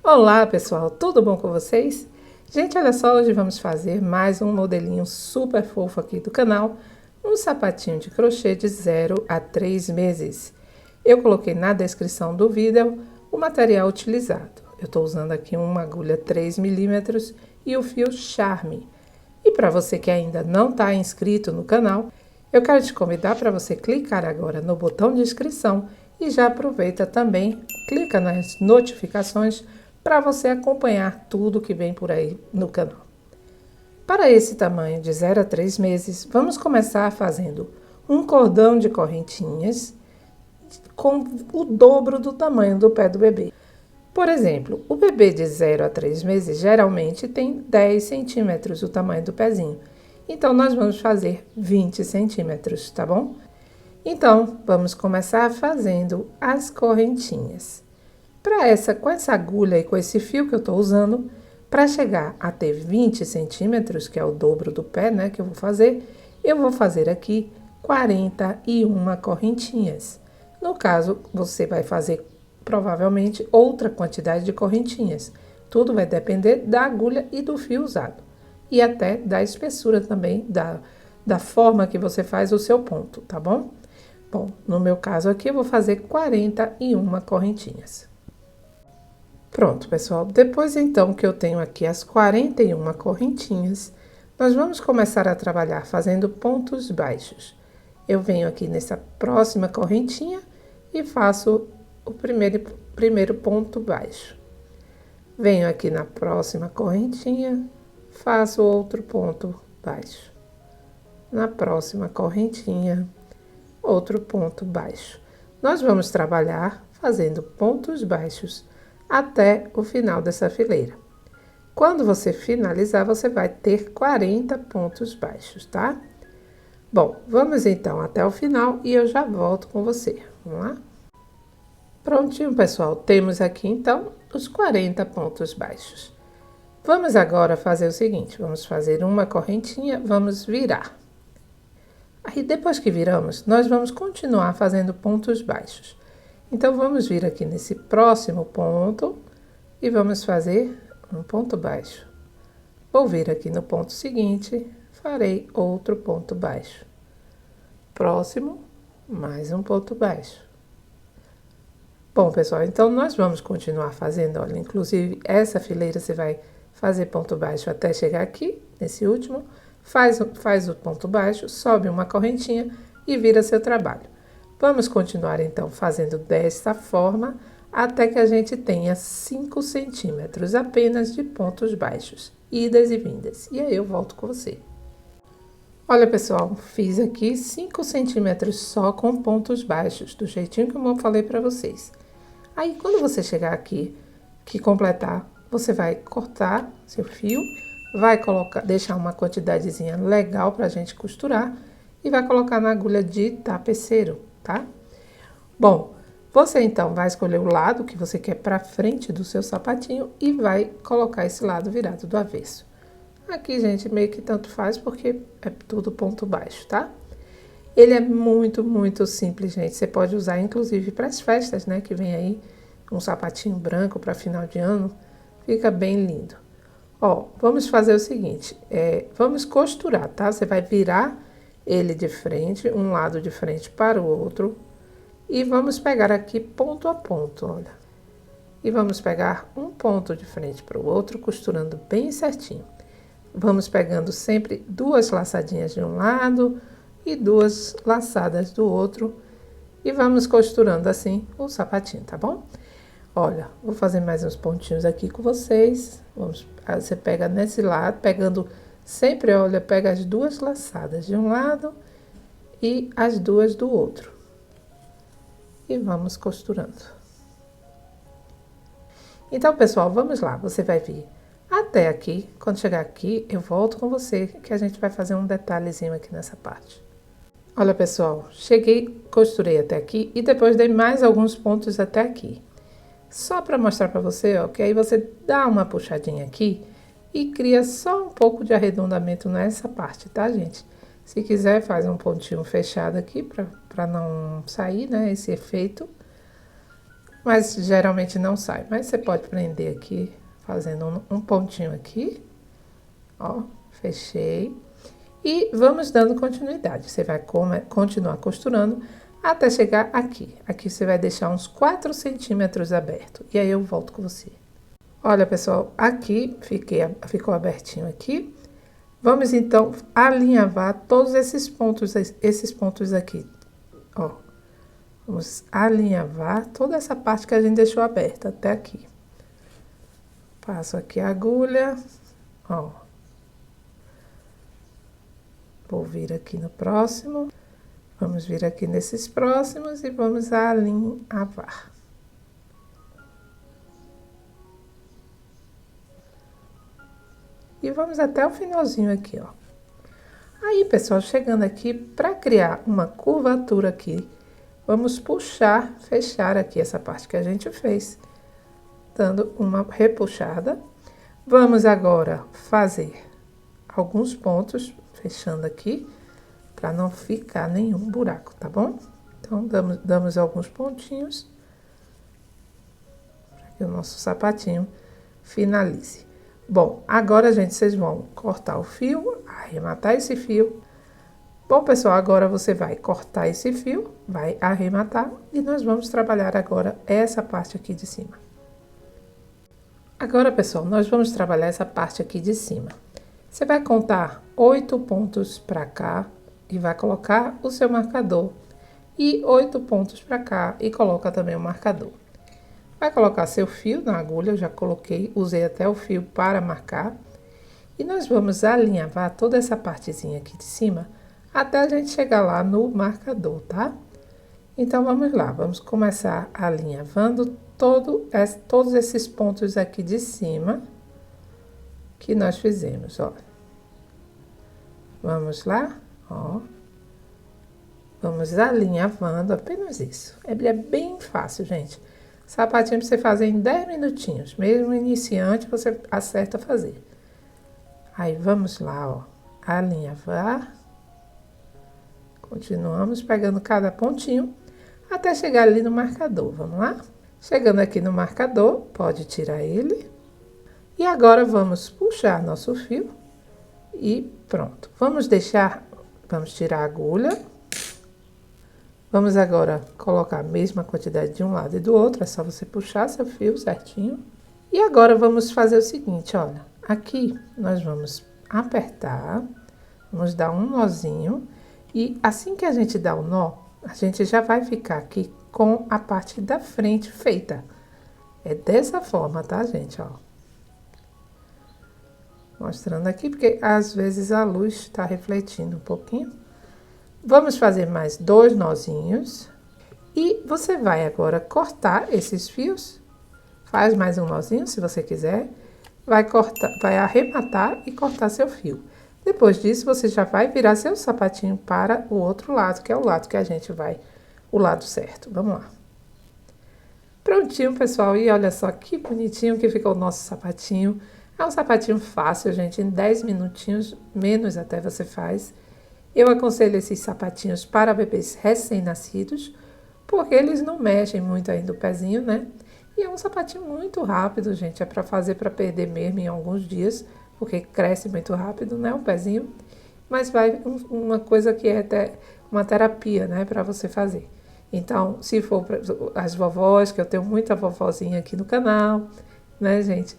Olá pessoal, tudo bom com vocês? Gente, olha só, hoje vamos fazer mais um modelinho super fofo aqui do canal, um sapatinho de crochê de 0 a 3 meses. Eu coloquei na descrição do vídeo o material utilizado. Eu estou usando aqui uma agulha 3 milímetros e o fio Charme. E para você que ainda não está inscrito no canal, eu quero te convidar para você clicar agora no botão de inscrição e já aproveita também, clica nas notificações para você acompanhar tudo que vem por aí no canal. Para esse tamanho de 0 a 3 meses, vamos começar fazendo um cordão de correntinhas com o dobro do tamanho do pé do bebê. Por exemplo, o bebê de 0 a 3 meses geralmente tem 10 centímetros o tamanho do pezinho. Então, nós vamos fazer 20 centímetros, tá bom? Então, vamos começar fazendo as correntinhas. Com essa agulha e com esse fio que eu estou usando, para chegar a ter 20 centímetros, que é o dobro do pé, né, que eu vou fazer aqui 41 correntinhas. No caso, você vai fazer provavelmente outra quantidade de correntinhas. Tudo vai depender da agulha e do fio usado. E até da espessura também, da forma que você faz o seu ponto, tá bom? Bom, no meu caso aqui, eu vou fazer 41 correntinhas. Pronto, pessoal. Depois, então, que eu tenho aqui as 41 correntinhas, nós vamos começar a trabalhar fazendo pontos baixos. Eu venho aqui nessa próxima correntinha e faço o primeiro ponto baixo. Venho aqui na próxima correntinha, faço outro ponto baixo. Na próxima correntinha, outro ponto baixo. Nós vamos trabalhar fazendo pontos baixos até o final dessa fileira. Quando você finalizar, você vai ter 40 pontos baixos, tá? Bom, vamos então até o final e eu já volto com você. Vamos lá? Prontinho, pessoal. Temos aqui, então, os 40 pontos baixos. Vamos agora fazer o seguinte, vamos fazer uma correntinha, vamos virar. Aí, depois que viramos, nós vamos continuar fazendo pontos baixos. Então, vamos vir aqui nesse próximo ponto e vamos fazer um ponto baixo. Vou vir aqui no ponto seguinte, farei outro ponto baixo. Próximo, mais um ponto baixo. Bom, pessoal, então nós vamos continuar fazendo, olha, inclusive essa fileira você vai fazer ponto baixo até chegar aqui, nesse último, faz o ponto baixo, sobe uma correntinha e vira seu trabalho. Vamos continuar, então, fazendo desta forma, até que a gente tenha 5 centímetros apenas de pontos baixos, idas e vindas. E aí eu volto com você. Olha, pessoal, fiz aqui 5 centímetros só com pontos baixos, do jeitinho que eu falei para vocês. Aí, quando você chegar aqui, que completar, você vai cortar seu fio, vai deixar uma quantidadezinha legal pra gente costurar e vai colocar na agulha de tapeceiro, tá? Bom, você então vai escolher o lado que você quer pra frente do seu sapatinho e vai colocar esse lado virado do avesso. Aqui, gente, meio que tanto faz porque é tudo ponto baixo, tá? Ele é muito, muito simples, gente. Você pode usar, inclusive, para as festas, né? Que vem aí um sapatinho branco para final de ano. Fica bem lindo. Ó, vamos fazer o seguinte. Vamos costurar, tá? Você vai virar ele de frente, um lado de frente para o outro. E vamos pegar aqui ponto a ponto, olha. E vamos pegar um ponto de frente para o outro, costurando bem certinho. Vamos pegando sempre 2 laçadinhas de um lado e 2 laçadas do outro. E vamos costurando assim o sapatinho, tá bom? Olha, vou fazer mais uns pontinhos aqui com vocês. Você pega nesse lado, pegando sempre, olha, pega as 2 laçadas de um lado e as 2 do outro. E vamos costurando. Então, pessoal, vamos lá. Você vai vir até aqui. Quando chegar aqui, eu volto com você, que a gente vai fazer um detalhezinho aqui nessa parte. Olha, pessoal, cheguei, costurei até aqui e depois dei mais alguns pontos até aqui. Só para mostrar para você, ó, que aí você dá uma puxadinha aqui e cria só um pouco de arredondamento nessa parte, tá, gente? Se quiser, faz um pontinho fechado aqui para não sair, né, esse efeito. mas geralmente não sai. Mas você pode prender aqui, fazendo um pontinho aqui, ó, fechei. E vamos dando continuidade. Você vai continuar costurando até chegar aqui. Aqui você vai deixar uns 4 centímetros aberto. E aí eu volto com você. Olha, pessoal, aqui ficou abertinho aqui. Vamos então alinhavar todos esses pontos aqui, ó. Vamos alinhavar toda essa parte que a gente deixou aberta até aqui. Passo aqui a agulha, ó. Vou vir aqui no próximo. Vamos vir aqui nesses próximos e vamos alinhavar. E vamos até o finalzinho aqui, ó. Aí, pessoal, chegando aqui, para criar uma curvatura aqui, vamos puxar, fechar aqui essa parte que a gente fez, dando uma repuxada. Vamos agora fazer alguns pontos, fechando aqui, para não ficar nenhum buraco, tá bom? Então, damos alguns pontinhos, para que o nosso sapatinho finalize. Bom, agora, gente, vocês vão cortar o fio, arrematar esse fio. Bom, pessoal, agora você vai cortar esse fio, vai arrematar e nós vamos trabalhar agora essa parte aqui de cima. Agora, pessoal, nós vamos trabalhar essa parte aqui de cima. Você vai contar 8 pontos para cá e vai colocar o seu marcador. E 8 pontos para cá e coloca também o marcador. Vai colocar seu fio na agulha, eu já coloquei, usei até o fio para marcar. E nós vamos alinhavar toda essa partezinha aqui de cima até a gente chegar lá no marcador, tá? Então, vamos lá, vamos começar alinhavando todos esses pontos aqui de cima que nós fizemos, ó. Vamos lá, ó. Vamos alinhavando, apenas isso. Ele é bem fácil, gente. Sapatinho pra você fazer em 10 minutinhos. Mesmo iniciante, você acerta a fazer. Aí, vamos lá, ó. Alinhavar. Continuamos pegando cada pontinho até chegar ali no marcador. Vamos lá? Chegando aqui no marcador, pode tirar ele. E agora, vamos puxar nosso fio. E pronto. Vamos tirar a agulha. Vamos agora colocar a mesma quantidade de um lado e do outro, é só você puxar seu fio certinho. E agora vamos fazer o seguinte, olha, aqui nós vamos apertar, vamos dar um nozinho e assim que a gente dá o nó, a gente já vai ficar aqui com a parte da frente feita. É dessa forma, tá, gente, ó. Mostrando aqui, porque às vezes a luz está refletindo um pouquinho. Vamos fazer mais 2 nozinhos. E você vai agora cortar esses fios. Faz mais um nozinho, se você quiser. Vai arrematar e cortar seu fio. Depois disso, você já vai virar seu sapatinho para o outro lado, que é o lado que a gente vai, o lado certo. Vamos lá. Prontinho, pessoal. E olha só que bonitinho que ficou o nosso sapatinho. É um sapatinho fácil, gente. Em 10 minutinhos, menos até você faz. Eu aconselho esses sapatinhos para bebês recém-nascidos, porque eles não mexem muito ainda o pezinho, né? E é um sapatinho muito rápido, gente. É para fazer para perder mesmo em alguns dias, porque cresce muito rápido, né? O pezinho. Mas vai uma coisa que é até uma terapia, né? Para você fazer. Então, se for para as vovós, que eu tenho muita vovozinha aqui no canal, né, gente?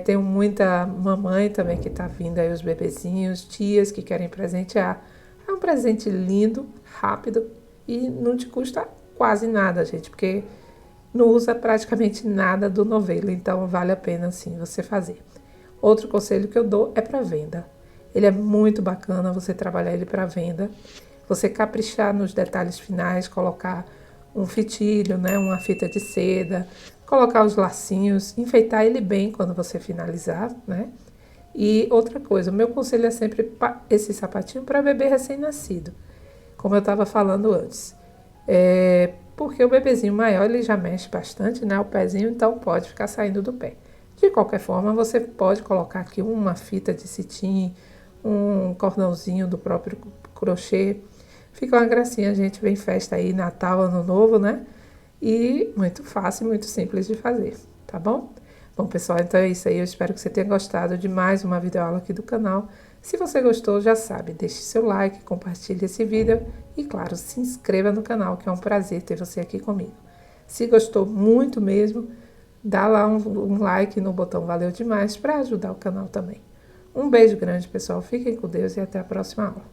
Tenho muita mamãe também que tá vindo aí, os bebezinhos, tias que querem presentear. É um presente lindo, rápido e não te custa quase nada, gente, porque não usa praticamente nada do novelo, então vale a pena sim você fazer. Outro conselho que eu dou é para venda. Ele é muito bacana você trabalhar ele para venda, você caprichar nos detalhes finais, colocar um fitilho, né, uma fita de seda, colocar os lacinhos, enfeitar ele bem quando você finalizar, né? E outra coisa, o meu conselho é sempre esse sapatinho para bebê recém-nascido, como eu estava falando antes. Porque o bebezinho maior, ele já mexe bastante, né? O pezinho, então pode ficar saindo do pé. De qualquer forma, você pode colocar aqui uma fita de cetim, um cordãozinho do próprio crochê. Fica uma gracinha, gente, vem festa aí, Natal, Ano Novo, né? e muito fácil e muito simples de fazer, tá bom? Bom, pessoal, então é isso aí. Eu espero que você tenha gostado de mais uma videoaula aqui do canal. Se você gostou, já sabe, deixe seu like, compartilhe esse vídeo e, claro, se inscreva no canal, que é um prazer ter você aqui comigo. Se gostou muito mesmo, dá lá um like no botão Valeu Demais para ajudar o canal também. Um beijo grande, pessoal. Fiquem com Deus e até a próxima aula.